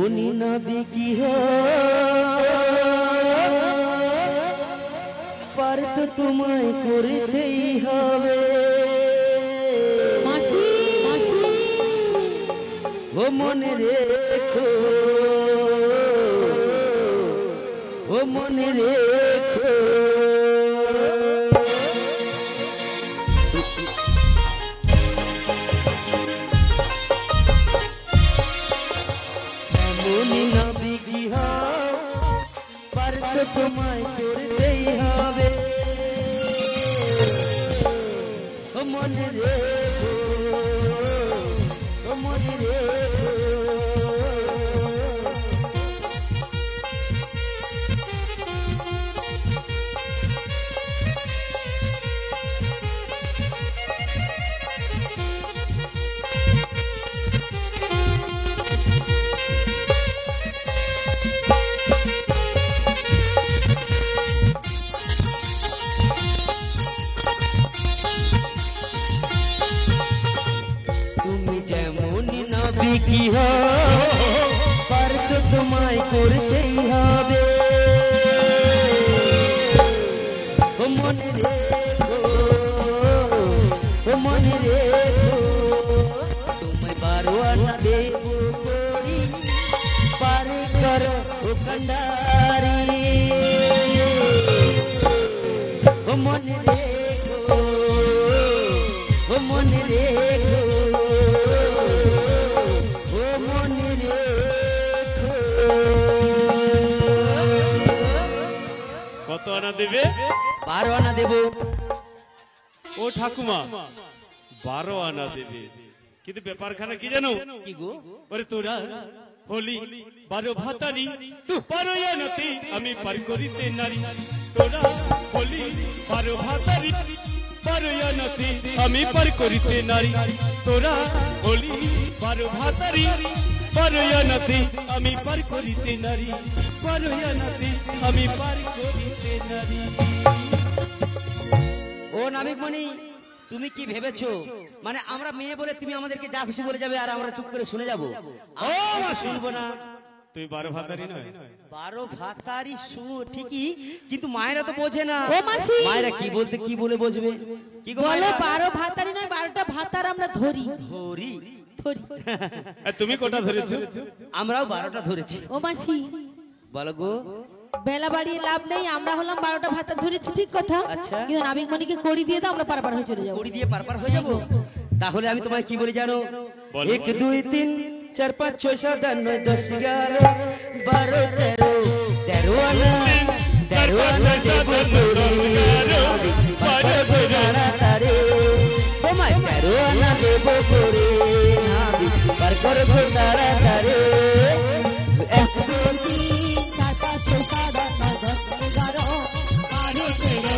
উনি নবী কি হো পার তো তোমায় করতেই হবে মাসি মাসি ও মনে রেখো ও মনে রেখো উনি নবী কি হো পার তো তোমায় করতেই হবে ও মনে রেখো ও মনে রেখো কি হো পার তো তোমায় করতেই হবে ও মনে রেখো ও মনে রেখো তোমায় বারো আনা দেব করি পারে করো ও কন্ডারি ও মনে রেখো ও মনে রেখো কত আনা দেবে? 12 আনা দেব। ও ঠাকুমা 12 আনা দেবে, কিন্তু ব্যাপারখানা কি জানো? কি গো? ওরে তোরা হলি 12 ভাতারি 12 আনাতে আমি পার করিতে নারী। তোরা হলি 12 ভাতারি 12 আনাতে আমি পার করিতে নারী। তোরা হলি 12 ভাতারি 12 আনাতে আমি পার করিতে নারী। 12 আনাতে আমি পার করিতে নারী। ও নাবিকমণি, তুমি কি ভেবেছো মানে আমরা মেয়ে বলে তুমি আমাদেরকে যা খুশি বলে যাবে আর আমরা চুপ করে শুনে যাবো? ও শুনবো না। তুই 12 ভাতারি নয়? 12 ভাতারি ঠিকই, কিন্তু মায়েরা তো বোঝে না। ও মাসি, মায়েরা কি বলতে কি বলে বুঝবে? কি গো বলো 12 ভাতারি নয় 12টা ভাতার আমরা ধরি ধরি ধরি। তুমি কটা ধরেছো? আমরাও 12টা ধরেছি। ও মাসি বলো গো। বেলা বাড়িয়ে লাভ নেই, আমরা হলাম 12টা ভাতা ধরেছি ঠিক কথা, আচ্ছা। কিন্তু নাবিকমণিকে কড়ি দিয়ে দাও, আমরা পারাপার হয়ে চলে যাবো। কড়ি দিয়ে পারপার হয়ে যাবো? তাহলে আমি তোমায় কি বলি জানো? 1 2 3 4 5 6 7 8 9 10 11 12 13 13 আনা 13 আনা দেব করে তাড়াতাড়ি তোমায় 13 আনা দেব করে নাবি পার করবো তাড়াতাড়ি। 1 2 3 4 5 6 7 8 9 10 11 12 13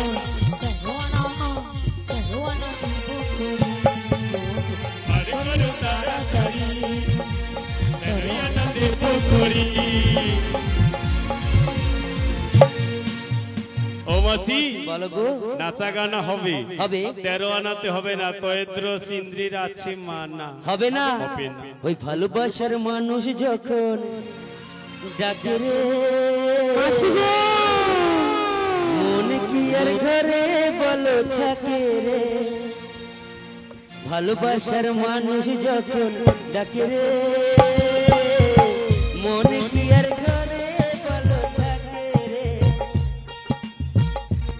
ও মাসি বলো গো। নাচা গানা হবে? হবে। 13 আনাতে হবে না, তয়েদ্র সিন্দ্রির আছে মানা। হবে না? হবে না। ওই ভালোবাসার মানুষ যখন ডাকে রে মন কি আর ঘরে বলো থাকে রে। ভালোবাসার মানুষ যখন ডাকে রে মন কি আর ঘরে বলো থাকে রে।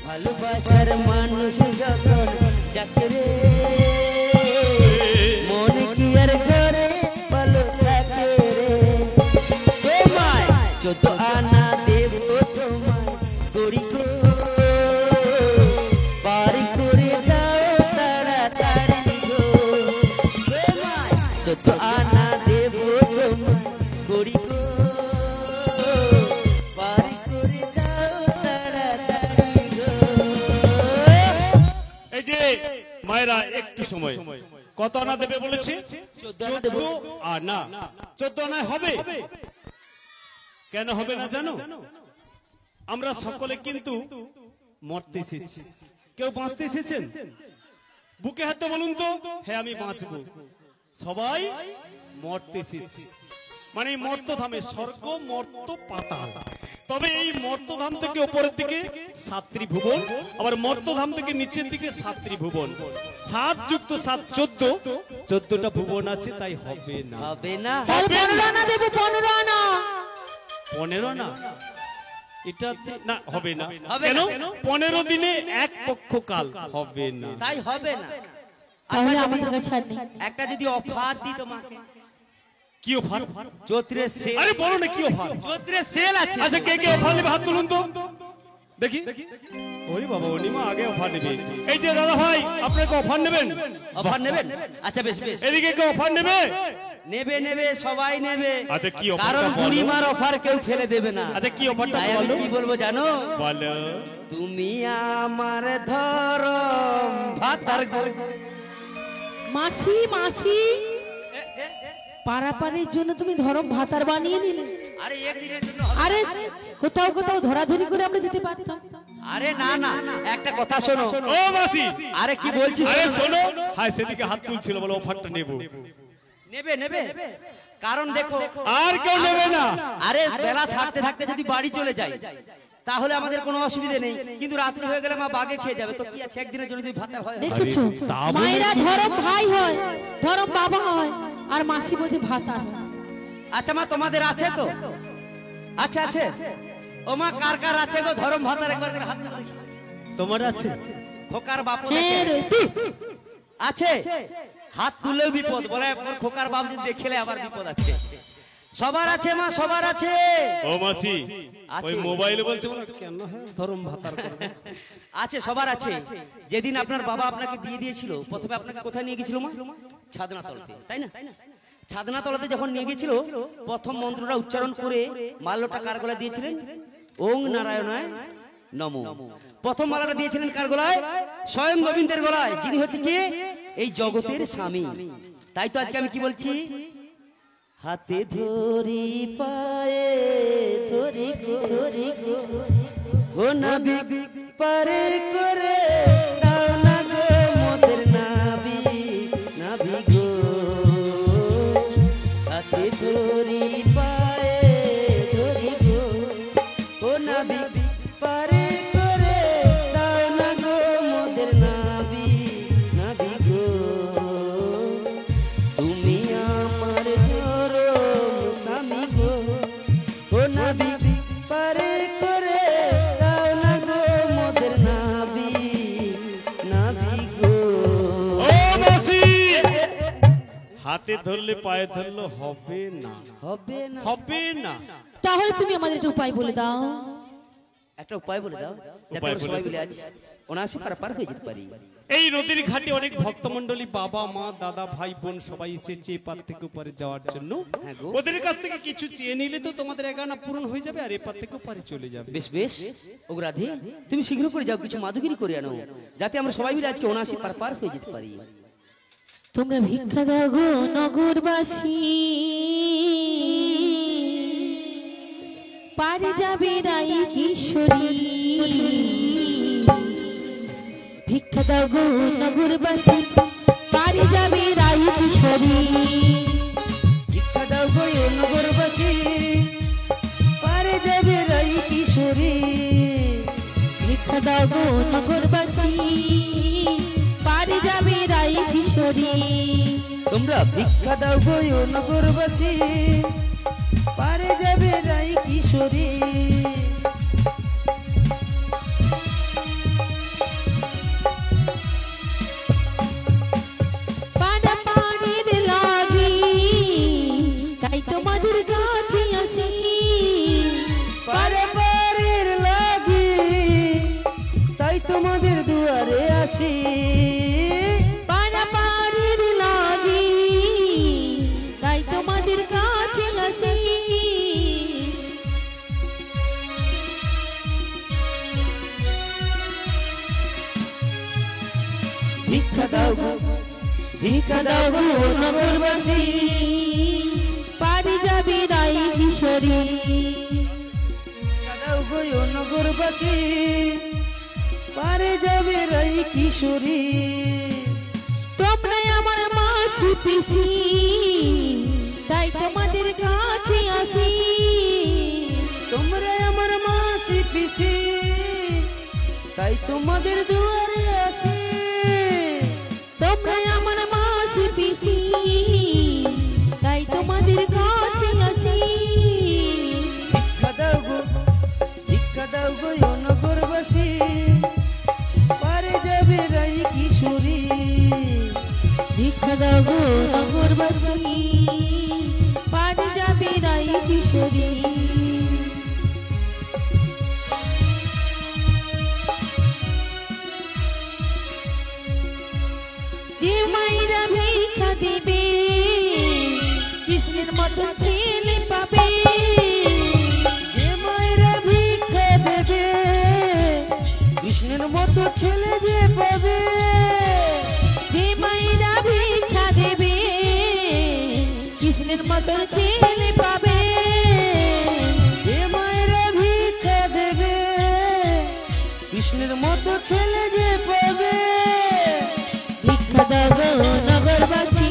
ভালোবাসার মানুষ যখন ডাকে রে মন কি আর ঘরে বলো থাকে রে। তোমায় 14 আনা দেব তোমায় করি গো পার করে দাও তাড়াতাড়ি গো। তোমায় 14 আনা দেব তোমায় করি গো পার করে দাও তাড়াতাড়ি গো। এই যে মায়েরা একটু সময়, কত আনা দেবে বলেছে? 14 আনা। 14 আনায় হবে? কেন হবে না জানো? আমরা সকলে কিন্তু মরতে এসেছি, কেউ বাঁচতে এসেছেন? বুকে হাতে বলুন তো, হ্যাঁ আমি বাঁচবো। সবাই মরতে এসেছি। মানে মর্তধামে, স্বর্গ মর্ত পাতাল। তবে এই মর্তধাম থেকে উপরের দিকে 7টি ভুবন, আবার মর্তধাম থেকে নিচের দিকে 7টি ভুবন। 7 যুক্ত 7 14টা ভুবন আছে, তাই হবে না। হবে না। 15 আনা দেব, 15 আনা। 15 না, এটা না হবে না। হবে কেন? না। 15 দিনে এক পক্ষ কাল, হবে না। তাই হবে না। তাহলে আমাদের কাছে আর নেই। একটা যদি অফার দিই তোমাকে, কি অফার? জ্যোতিরের সেল। আরে বলো না কি অফার? জ্যোতিরের সেল আছে। আচ্ছা কে কে অফার নেবে হাত তুলুন তো দেখি। ওই বাবা অনিমা আগে অফার নেবে। এই যে দাদা ভাই, আপনারা কি অফার নেবেন? অফার নেবেন? আচ্ছা বেশ বেশ। এদিকে কে অফার নেবে? নেবে নেবে, সবাই নেবে। আচ্ছা কি অফার? কারণ বুড়িমার অফার কেউ ফেলে দেবে না। আচ্ছা কি অফারটা তাই আমি বলো? কি বলবো জানো? বলো। তুমি আমার ধরম ভাতার গো। মাসি মাসি, পারাপারের জন্য তুমি ধরম ভাতার বানিয়ে নিলে। আরে একদিনের জন্য। আরে কোথাও কোথাও ধরাধরি করে আমরা যেতে পারতাম। আরে না না, একটা কথা শোনো। ও মাসি, আরে কি বলছিস? আরে শোনো। হ্যাঁ সেদিকে হাত তুলছিল, বলো অফারটা নেব। নেবে নেবে, কারণ দেখো আর কেউ নেবে না। আরে বেলা থাকতে থাকতে যদি বাড়ি চলে যায় তাহলে আমাদের কোনো অসুবিধা নেই, কিন্তু রাত্রি হয়ে গেলে মা বাগে খেয়ে যাবে। তো কি আছে, একদিনের জন্য যদি ভাতা হয়। দেখেছো, তা বলে মায়েরা কি? ধরম ভাই হয়, ধরম বাবা হয়, আর মাসি বোঝে ভাতা হয়। আচ্ছা মা, তোমাদের আছে তো? আচ্ছা আছে। ও মা, কার কার আছে গো ধরম ভাতার? একবার করে হাত তুলে দেখি। তোমার আছে? খোকার বাপ হ্যাঁ রয়েছে। আছে? হাত তুলেও বিপদ, বলে খোকার বাপ যদি দেখলে আবার বিপদ আছে। সবার আছে মা, সবার আছে। ও মাসি, আছে। ওই মোবাইলে বলছে বলো কেন? হ্যাঁ ধরম ভাতার করবে। আছে, সবার আছে। যেদিন আপনার বাবা আপনাকে বিয়ে দিয়েছিল, প্রথমে আপনাকে কোথায় নিয়ে গেছিল মা? ছাদনা তলাতে, তাই না? ছাদনা তলাতে যখন নিয়ে গেছিল, প্রথম মন্ত্রটা উচ্চারণ করে মাল্যটা কার গলায় দিয়েছিলেন? ওং নারায়ণায় নমো। প্রথম মালাটা দিয়েছিলেন কার গলায়? স্বয়ং গোবিন্দের গলায়, যিনি হচ্ছে কে? এই জগতের স্বামী। তাই তো আজকে আমি কি বলছি? হাতে ধরি পায়ে ধরি ধরি গো নাবিক পারে করে দাও না গো মোদের নাবিক নাবিক গো। হাতে ধরি পায়ে ধরি গো ও নাবিক পারে করে দাও না গো মোদের নাবিক নাবিক গো। তুমি আমার ধরম স্বামী গো ও নাবিক পারে করে দাও না গো মোদের নাবিক নাবিক গো। ও মাসি, হাতে ধরলে পায়ে ধরলে হবে না, হবে না? হবে না। তাহলে তুমি আমাদের একটা উপায় বলে দাও। একটা উপায় বলে দাও, যাতে উপায় আমরা বলে সবাই দাও। মিলে আজ অনায়াসে পার হয়ে যেতে পারি। এই নদীর ঘাটে অনেক ভক্তমণ্ডলী, বাবা মা দাদা ভাই বোন সবাই এসেছে পার থেকে উপরে যাওয়ার জন্য। হ্যাঁ গো। ওদের কাছ থেকে কিছু চেয়ে নিলে তো তোমাদের এগানা পূরণ হয়ে যাবে, আর এপার থেকে পারে চলে যাবে। বেশ বেশ, ও রাধে, তুমি শীঘ্র করে যাও, কিছু মাদুগিরি করে আনো, যাতে আমরা সবাই মিলে আজকে অনায়াসে পার হয়ে যেতে পারি। তোমরা ভিক্ষা দাও গো নগরবাসী, পারে যাবে রাই কিশোরী। ভিক্ষা দাও গো নগরবাসী, পারে যাবে রাই কিশোরী। ভিক্ষা দাও গো নগরবাসী, পারে যাবে রাই কিশোরী। ভিক্ষা দাও গো নগরবাসী, পারে যাবে রাই কিশোরী। তোমরা ভিক্ষা দাও গো নগরবাসী, পারে যাবে রাই কিশোরী। পারাপারের লাগি তাই তোমাদের কাছে আসি। পারাপারের লাগি তাই তোমাদের দুয়ারে আসি। পারাপারের লাগি তাই তোমাদের কাছে আসি। ভিক্ষা দাও গো, ভিক্ষা দাও গো নগরবাসী, পারে যাবে রাই কিশোরী। ভিক্ষা দাও গো নগরবাসী, পারে যাবে রাই কিশোরী। তোমরা আমার মাসি পিসি, তাই তোমাদের কাছে তাই তোমাদের দুয়ারে আসি। তোমরা আমার মাসি পিসি, তাই তোমাদের কাছে আসি। ভিক্ষা দাও গো নগরবাসী, পারে যাবে রাই কিশোরী। ভিক্ষা দাও গো নগরবাসী, পারে যাবে রাই কিশোরী। যে মায়েরা ভিক্ষা দেবে, কৃষ্ণের মতো ছেলে পাবে। যে মায়েরা ভিক্ষা দেবে, কৃষ্ণের মতো ছেলে যে পাবে। যে মায়েরা ভিক্ষা দেবে, কৃষ্ণের মতো ছেলে পাবে। যে মায়েরা ভিক্ষা দেবে, কৃষ্ণের মতো ছেলে যে পাবে। ভিক্ষা দাও গো নগরবাসী,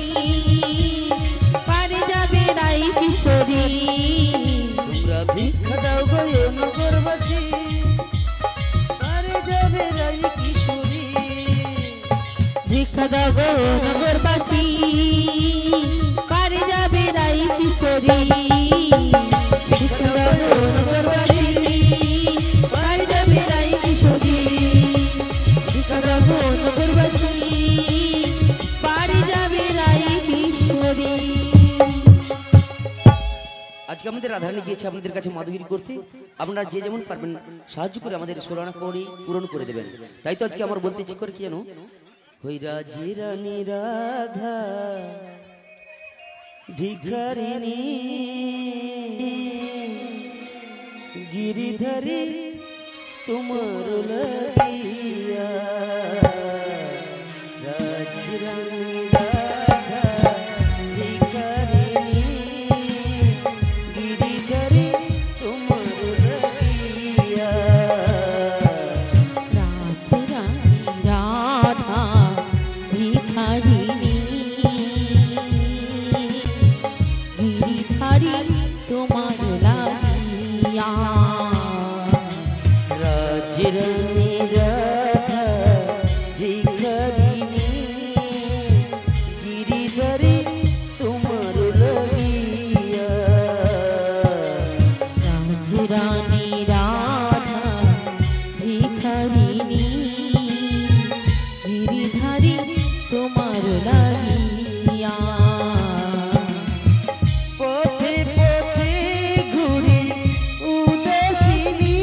পারে যাবে রাই কিশোরী। তোমরা ভিক্ষা দাও গো নগরবাসী, পারে যাবে রাই কিশোরী। ভিক্ষা দাও গো নগরবাসী, পারে যাবে রাই কিশোরী। ভিক্ষা দাও গো নগরবাসী, পারে যাবে রাই কিশোরী। ভিক্ষা দাও গো নগরবাসী, পারে যাবে রাই কিশোরী। আজকে আমাদের রাধারানী গিয়েছে আপনাদের কাছে মাধুরী করতে। আপনারা যে যেমন পারবেন সাহায্য করে আমাদের 16 আনা করে পূরণ করে দেবেন। তাই তো আজকে আমার বলতে ইচ্ছে করে কি জানো, হই রাজি রানী রাধা ভিখারিণী গিরিধারী তোমার লাগিয়া। রাজি রানী রাধা ভিখারিণী গিরিধারী তোমার লাগিয়া। রাজরানী রাধা ভিখারিণী গিরিধারী তোমার লাগিয়া। রাজরানী রাধা ভিখারিণী গিরিধারী তোমার লাগিয়া। রাজরানী রাধা ভিখারিণী গিরিধারী তোমার লাগিয়া। পথে পথে ঘুরি উদাসিনী,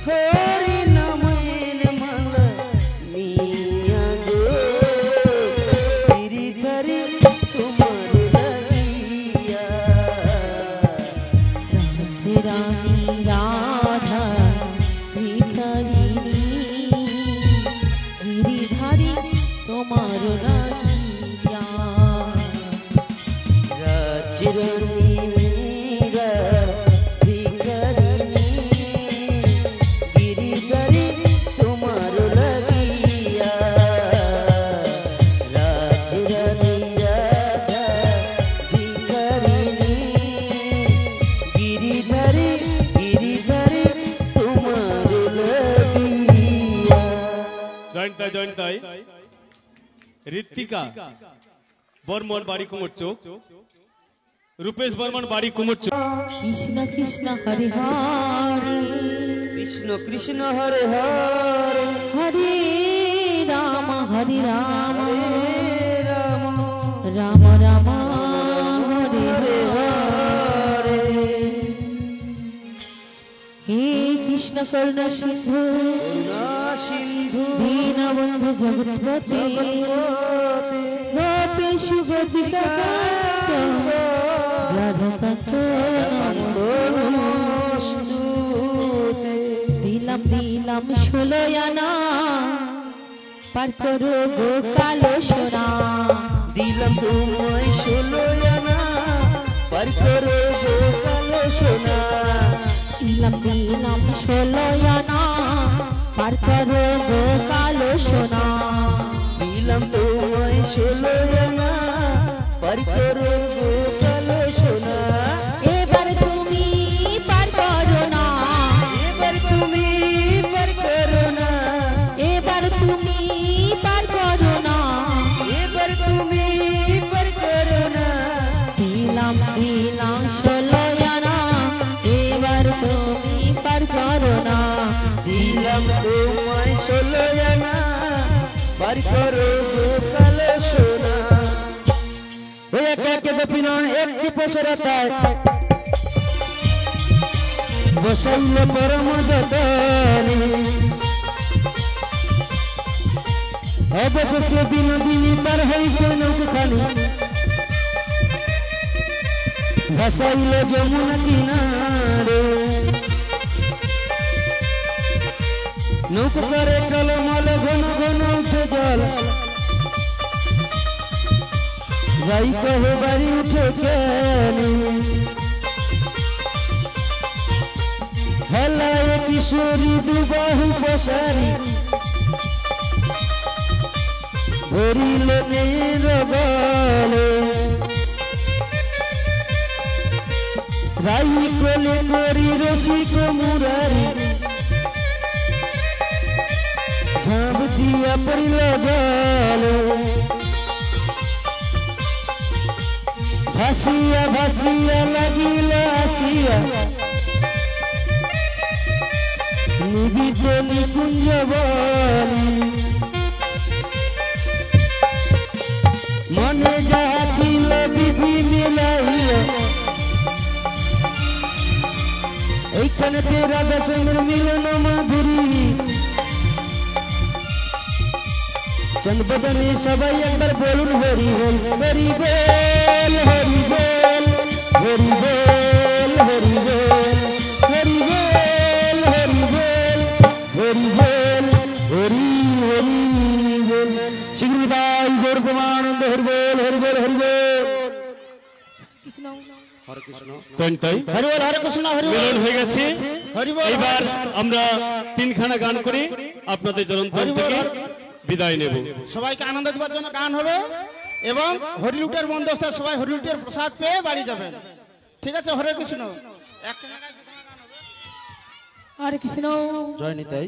হরি নামের মালা নিয়া গো গিরিধারী তোমার লাগিয়া। রাজরানী রাধা ভিখারিণী গিরিধারী তোমার লাগিয়া। রাজরানী মীরা ভিখারিণী গিরিধারী তোমার লাগিয়া। রাজরানী রাধা ভিখারিণী গিরিধারী গিরিধারী তোমার লাগিয়া। জয়ন্তাই ঋত্বিকা বর্মন বাড়ি কুমোর চোখ, রূপেশ বর্মন বাড়ি কুমোর চোখ। কৃষ্ণ কৃষ্ণ হরে হরে, কৃষ্ণ কৃষ্ণ হরে হরে, হরে রাম হরে রাম, হরে রাম রাম রাম হরে হরে। হে কৃষ্ণ করুণা সিন্ধু, করুণা সিন্ধু দীনবন্ধু জগৎপতে, গোপেশু গোপিকা রাধাকান্ত নমস্তুতে। দিলাম দিলাম 16 আনা, পার করো গো কালো সোনা। দিলাম তোমায় 16 আনা, পার করো গো কালো সোনা। দিলাম দিলাম 16 আনা, পার করো গো কালো সোনা। দিলাম তোমায় 16 আনা, পার করো গো কালো সোনা। এবার তুমি পার করো না, এবার তুমি পার করো ষোলো আনা বার করো কালো সোনা ওই একে একে গোপিনা একটি পসরতায় বসাইল পরম যতনে অবশেষে বিনোদিনী পার হইতে নৌকাখানি ভাসাইল যমুনা কিনারে নৌকা করে টলমল ঘন ঘন উঠে জল যাই কহে বাড়ি উঠে কেন হেলায় কিশোরী দুবাহু পসারি ধরিল নীর বলে রাই কোলে করি রসিক মুরারি ঝাঁপ দিয়া পড়িল জলে ভাসিয়া ভাসিয়া লাগিল আসিয়া নিবিত নিকুঞ্জ বলি মনে যা ছিল বিধি মিলাইল এইখানে রাধা সঙ্গের মিলন মাধুরী চন্দ্রবদনে সবাই একবার বলুন হরি বল হরি বল হরি বল হরি বল হরি বল হরি বল হরি বল হরি বল হরি হরি বল শ্রীদাই গৌরমানন্দ হরি বল হরি বল হরি বল কৃষ্ণ হরে কৃষ্ণ জয়ন্তাই হরি বল হরে কৃষ্ণ হরি বল মিলন হয়ে গেছে হরি বল এবার আমরা তিনখানা গান করে আপনাদের জনন্তন থেকে বিদায় নেব সবাইকে আনন্দ দেওয়ার জন্য গান হবে এবং হরিলুটের বন্দোবস্তে সবাই হরিলুটের প্রসাদ পেয়ে বাড়ি যাবেন ঠিক আছে হরে কৃষ্ণ হরে কৃষ্ণ জয় নিতাই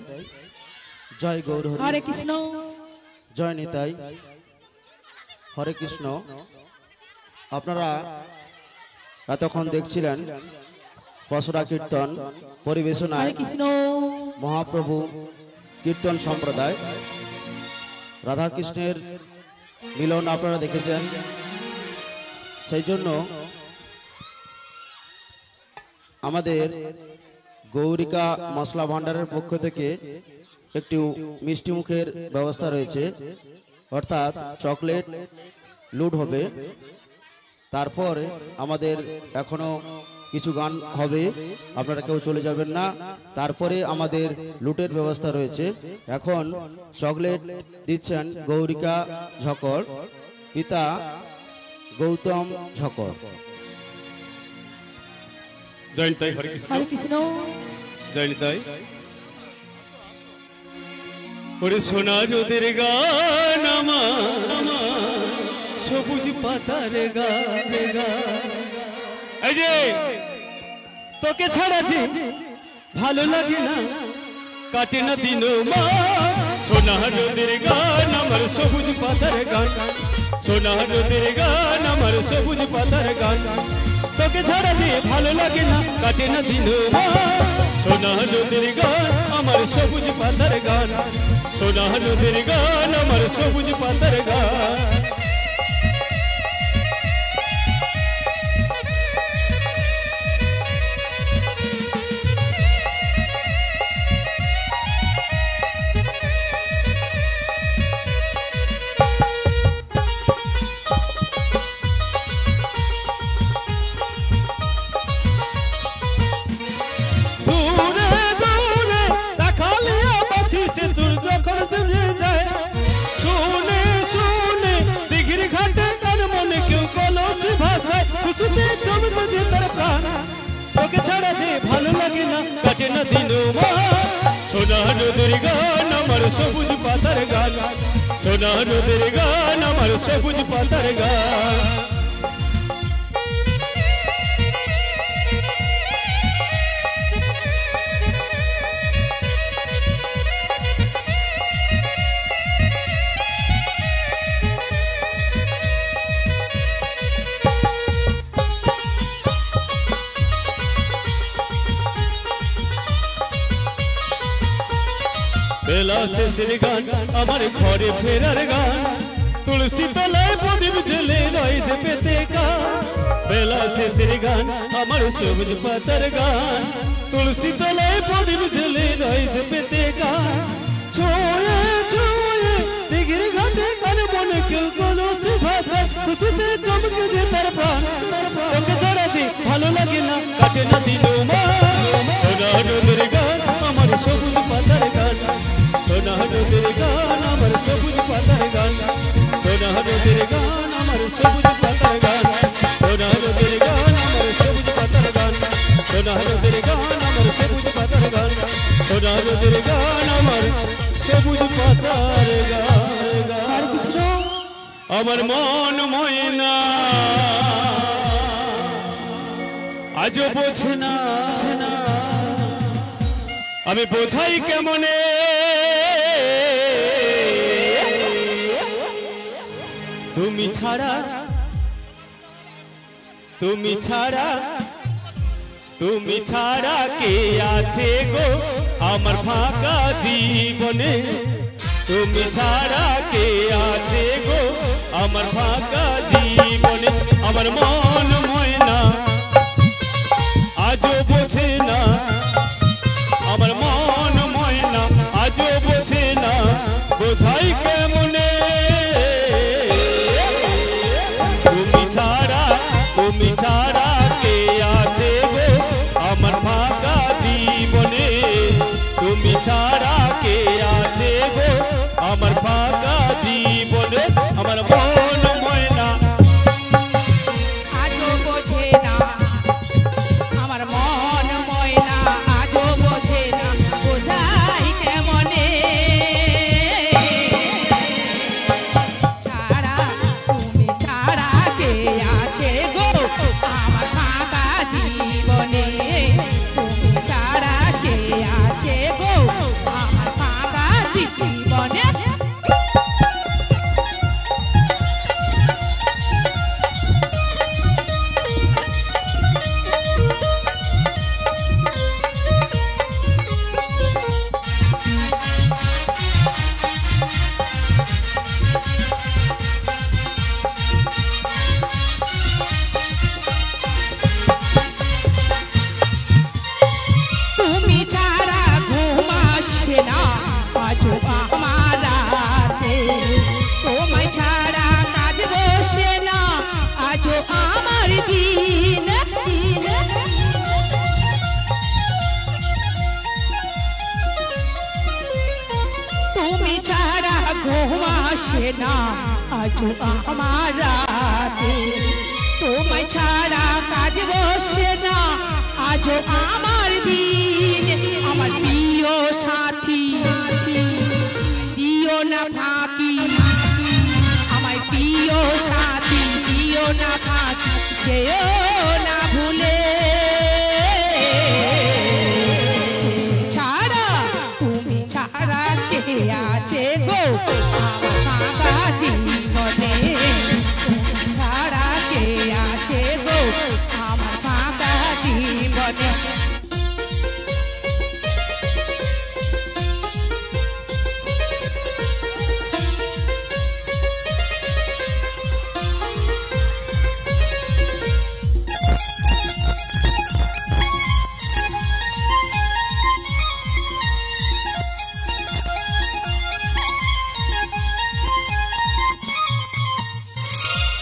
জয় গৌর হরি হরে কৃষ্ণ জয় নিতাই হরে কৃষ্ণ আপনারা এতক্ষণ দেখছিলেন পসরা কীর্তন পরিবেশনায় হরে কৃষ্ণ মহাপ্রভু কীর্তন সম্প্রদায় রাধাকৃষ্ণের মিলন আপনারা দেখেছেন সেই জন্য আমাদের গৌরিকা মশলা ভান্ডারের পক্ষ থেকে একটি মিষ্টি মুখের ব্যবস্থা রয়েছে অর্থাৎ চকলেট লুট হবে তারপর আমাদের এখনো কিছু গান হবে আপনারা কেউ চলে যাবেন না তারপরে আমাদের লুটের ব্যবস্থা রয়েছে এখন চকলেট দিচ্ছেন গৌরিকা ঝকর পিতা গৌতম ঝকর জয়ন্তাই হরে কৃষ্ণ হরে কৃষ্ণ জয়নিতাই ওরে সোনা রোদের গান আমার সবুজ পাতার গান এই যে তোকে ছাড়া যে ভালো লাগে না কাটে না দিন মা সোনা রোদের গান আমার সবুজ পাতার গান সোনা রোদের গান আমার সবুজ পাতার গান তোকে ছাড়া যে ভালো লাগে না কাটে না দিন মা সোনা রোদের গান আমার সবুজ পাতার গান সোনা রোদের গান আমার সবুজ পাতার গান তোকে ছাড়া যে ভালো লাগে না কাটে না দিন সোনা নদীর গান আমার সবুজ পাতার গান সোনা নদীর গান আমার সবুজ পাতার গান বেলা শেষের গান আমার ঘরে ফেরার গান তুলসী তলায় প্রদীপ জেলে রয় যে পেতে গান বেলা শেষের গান আমার সবুজ পাতার গান তুলসী তলায় প্রদীপ জেলে রয় যে পেতে গান ছোঁয়ে ছোঁয়ে দিঘির ঘাটে কার মনে কেউ কলসি ভাষা খুশিতে চমকে যে তার প্রাণ তোকে ছাড়া যে ভালো লাগে না কাটে না দিল মা সোনা নদীর গান আমার সবুজ পাতার গান সোনা নদীর গান আমার সবুজ পাতার গান সোনা নদীর গান আমার সবুজ পাতার গান সোনা নদীর গান আমার সবুজ পাতার গান সোনা নদীর গান আমার সবুজ পাতার গান সোনা নদীর গান আমার সবুজ পাতার গান কৃষ্ণ আমার মন ময়না আজও বোঝে না আমি বোঝাই কেমনে তুমি ছাড়া তুমি ছাড়া তুমি ছাড়া কে আছে গো আমার ফাঁকা জীবনে তুমি ছাড়া কে আছে গো আমার ফাঁকা জীবনে আমার মন ময়না আজও বোঝে না আমার মন ময়না আজও বোঝে না বোঝাই কেমনে তুমি ছাড়া কে আছে গো আমার ফাঁকা জীবনে তুমি ছাড়া কে আছে গো আমার ফাঁকা জীবনে আমার মন ময়না আজও বোঝে না আমার মন ময়না আজও বোঝে না বোঝাই কেমনে ছাড়া তুমি ছাড়া কে আছে গো আমার ফাঁকা জীবনে তুমি ছাড়া কে আছে গো আমার ফাঁকা জীবনে তুমি ছাড়া ঘুম আসে না আজও আমার রাতে তোমায় ছাড়া কাজ বসে না আজও আমার দিন তুমি ছাড়া ঘুম আসে না আজও আমার রাতে তোমায় ছাড়া কাজ বসে না আজও আমার দিন আমার প্রিয় সাথী দিও না ফাঁকি আমার প্রিয় সাথী দিও না ফাঁকি যেও না ভুলে ছাড়া তুমি ছাড়া কে আছে গো আমার ফাঁকা জীবনে তুমি ছাড়া কে আছে গো আমার ফাঁকা জীবনে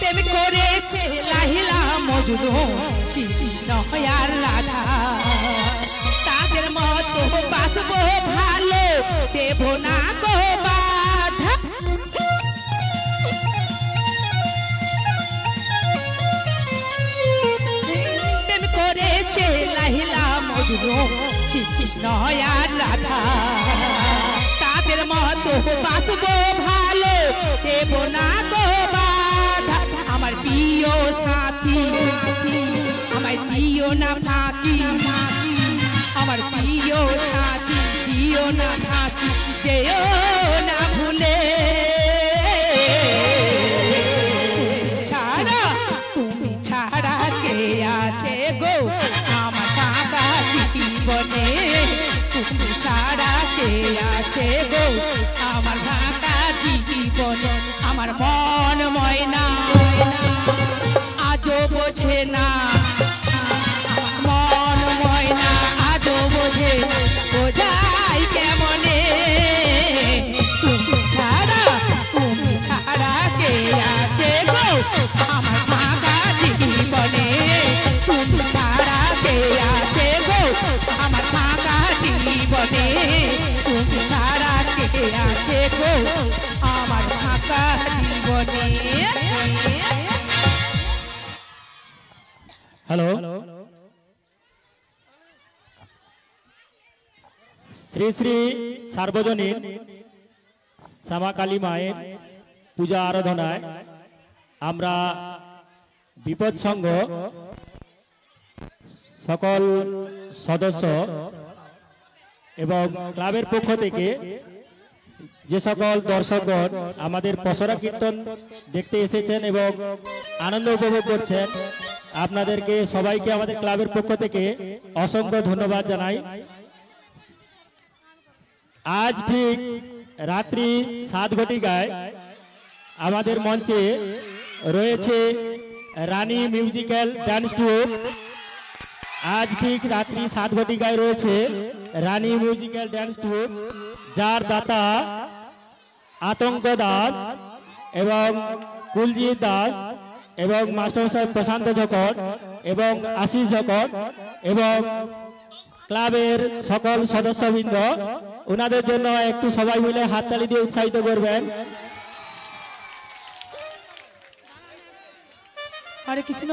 প্রেম করেছে লাহিলা মজনু শ্রীকৃষ্ণ আর রাধা তাদের মতো বাসবো ভালো দেব না গো বাধা প্রেম করেছে লাহিলা মজনু শ্রীকৃষ্ণ আর রাধা তাদের মতো বাসবো ভালো দেব না গো বাধা আমার প্রিয় সাথী আমার প্রিয় না ফাঁকি আমার প্রিয় সাথী প্রিয় না ফাঁকি যেও না ভুলে ছাড়া তুমি ছাড়া কে আছে গো আমার ফাঁকা জীবনে তুমি ছাড়া কে আছে গো আমার ঢাকা জীবন আমার মন ময়না আজও বোঝে না আমার মন ময়না আজও বোঝে বোঝাই কেমনে তুমি ছাড়া কে আছে গো আমার ঢাকা জীবনে তুমি ছাড়া কে আছে গো আমার ঢাকা জীবনে তুমি ছাড়া কে আছে গো আমার ঢাকা জীবনে হ্যালো শ্রী শ্রী সার্বজনীন শ্যামা কালী মায়ের পূজা আরাধনায় আমরা বিপদ সংঘ সকল সদস্য এবং ক্লাবের পক্ষ থেকে যে সকল দর্শকগণ আমাদের পসরা কীর্তন দেখতে এসেছেন এবং আনন্দ উপভোগ করছেন আপনাদেরকে সবাইকে আমাদের ক্লাবের পক্ষ থেকে অসংখ্য ধন্যবাদ জানাই। আজ ঠিক রাত্রি 7 ঘটিকায় আমাদের মঞ্চে রয়েছে রানী মিউজিক্যাল ডান্স গ্রুপ। আজ ঠিক রাত্রি 7 ঘটিকায় রয়েছে রানী মিউজিক্যাল ডান্স গ্রুপ, যার দাতা আতঙ্ক দাস এবং কুলজিৎ দাস এবং মাস্টার সাহেব প্রশান্ত জকর এবং আশিস জকর এবং ক্লাবের সকল সদস্যবৃন্দ, ওনাদের জন্য একটু সবাই মিলে হাততালি দিয়ে উৎসাহিত করবেন। হরে কৃষ্ণ।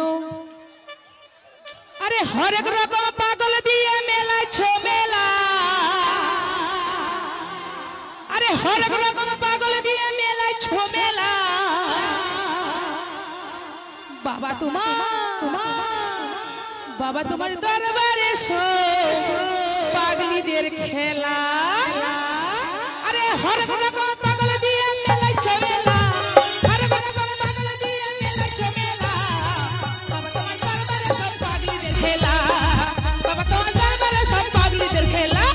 আরে হরেক রকম পাগল দিয়ে মেলা ছোমেলা, আরে হরেক রকম পাগল দিয়ে মেলা ছোমেলা, বাবা তোমার দরবারে পাগলিদের খেলা। আরে হরেক রকম পাগল দিয়ে মেলা ছোমেলা, হরেক রকম পাগল দিয়ে মেলা ছোমেলা, বাবা তোমার দরবারে সব পাগলিদের খেলা, বাবা তোমার দরবারে সব পাগলিদের খেলা।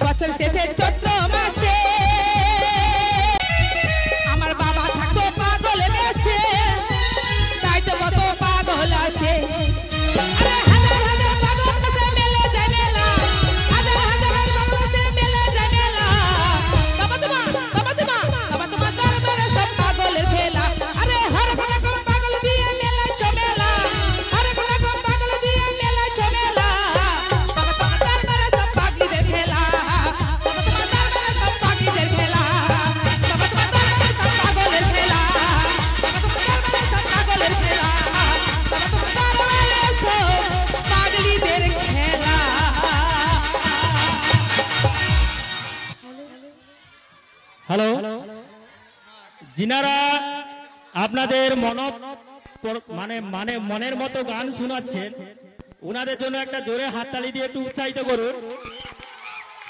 বছর শেষে চৈত্র মাসে আমার বাবা থাকতো পাগল বেশে, তাই তো কত পাগল আছে। আরে হাজার হাজার পাগল কাছে মেলে যায় মেলা, হাজার হাজার পাগল কাছে মেলে যায় মেলা, বাবা তোমার দরবারে সব পাগলের খেলা। আরে হরেক রকম পাগল দিয়ে মেলা চমেলা, হরেক রকম পাগল দিয়ে মেলা চমেলা, বাবা তোমার দরবারে সব পাগলিদের খেলা, বাবা তোমার দরবারে সব পাগলিদের খেলা, বাবা তোমার দরবারে সব পাগলের খেলা, বাবা তোমার দরবারে সব পাগলের খেলা, বাবা তোমার দরবারে সব পাগলিদের খেলা। হ্যালো, যিনারা আপনাদের মনের মতো গান শোনাচ্ছেন, ওনাদের জন্য একটা জোরে হাততালি দিয়ে একটু উৎসাহিত করুন,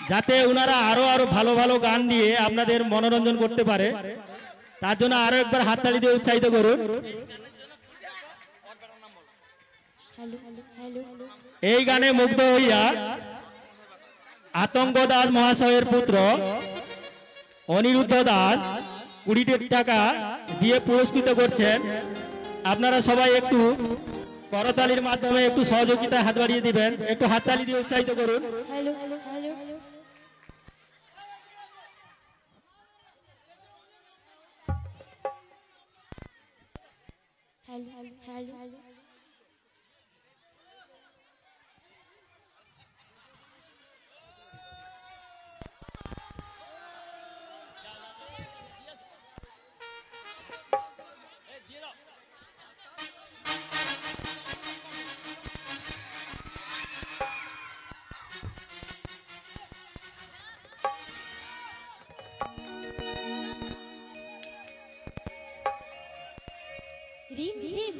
যাতে ওনারা আরো ভালো ভালো গান দিয়ে আপনাদের মনোরঞ্জন করতে পারে। তার জন্য আরো একবার হাততালি দিয়ে উৎসাহিত করুন। এই গানে মুগ্ধ হইয়া আতঙ্ক দাস মহাশয়ের পুত্র অনিরুদ্ধ দাস 20 টাকা দিয়ে পুরস্কৃত করছেন। আপনারা সবাই একটু করতালির মাধ্যমে একটু সহযোগিতায় হাত বাড়িয়ে দিবেন, একটু হাততালি দিয়ে উৎসাহিত করুন।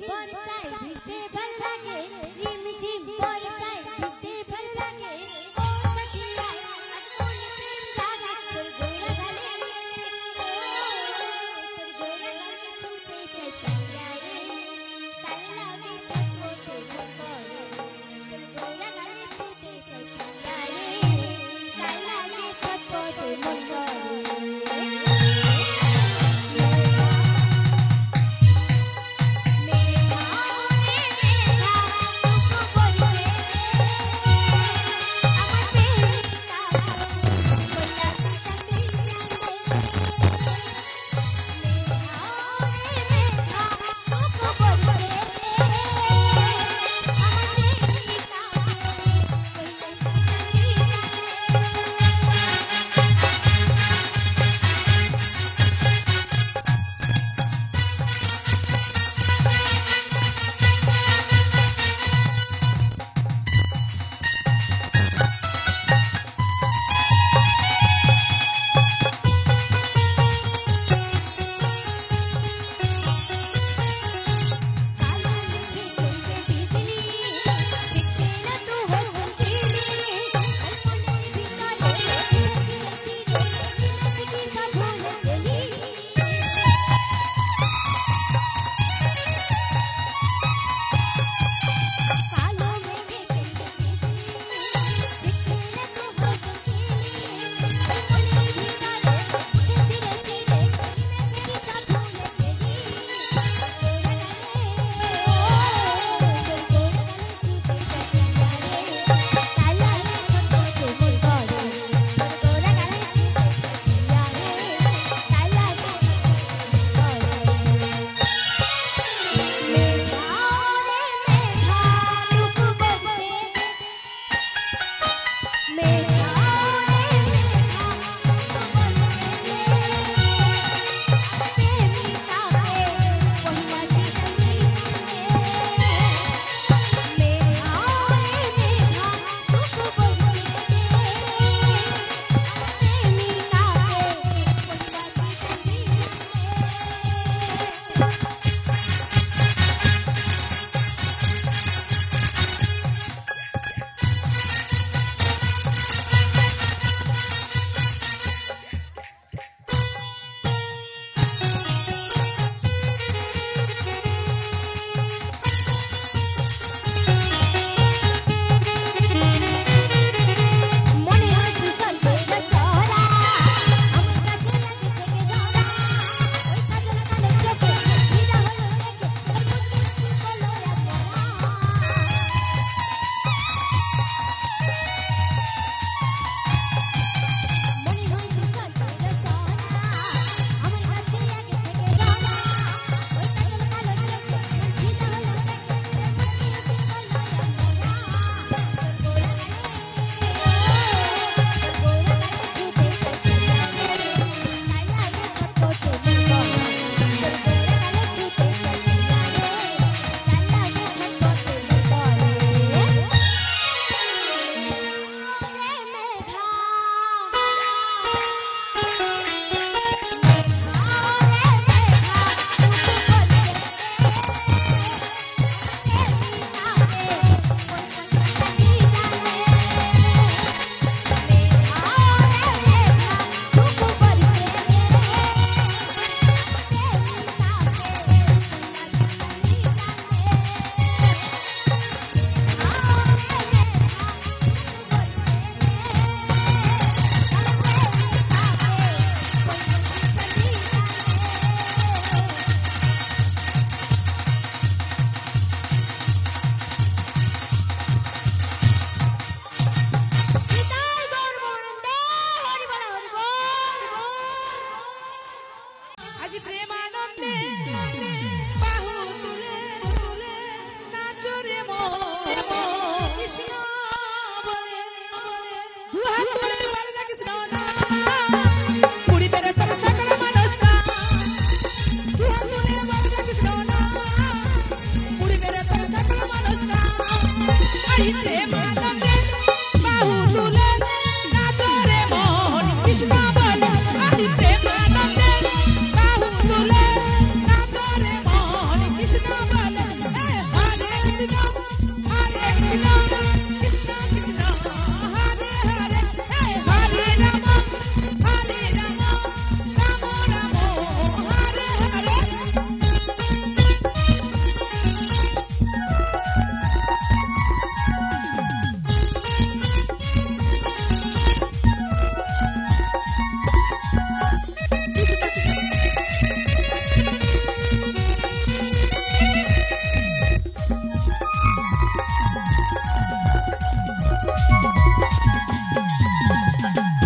বর্ষায় ভিজতে ভালো লাগে রিমঝিম বর্ষায় ভিজতে ভালো লাগে ও সখিয়া আজ মনে প্রেম জাগে তোর গোরা গালে তোর গোরা গালে ছুটে চাই প্রিয়া রে তাই লাগে ছটফট মন করে তোর গোরা গালে ছুটে চাই প্রিয়া রে তাই লাগে ছটফট মন করে মেরে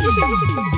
কিসে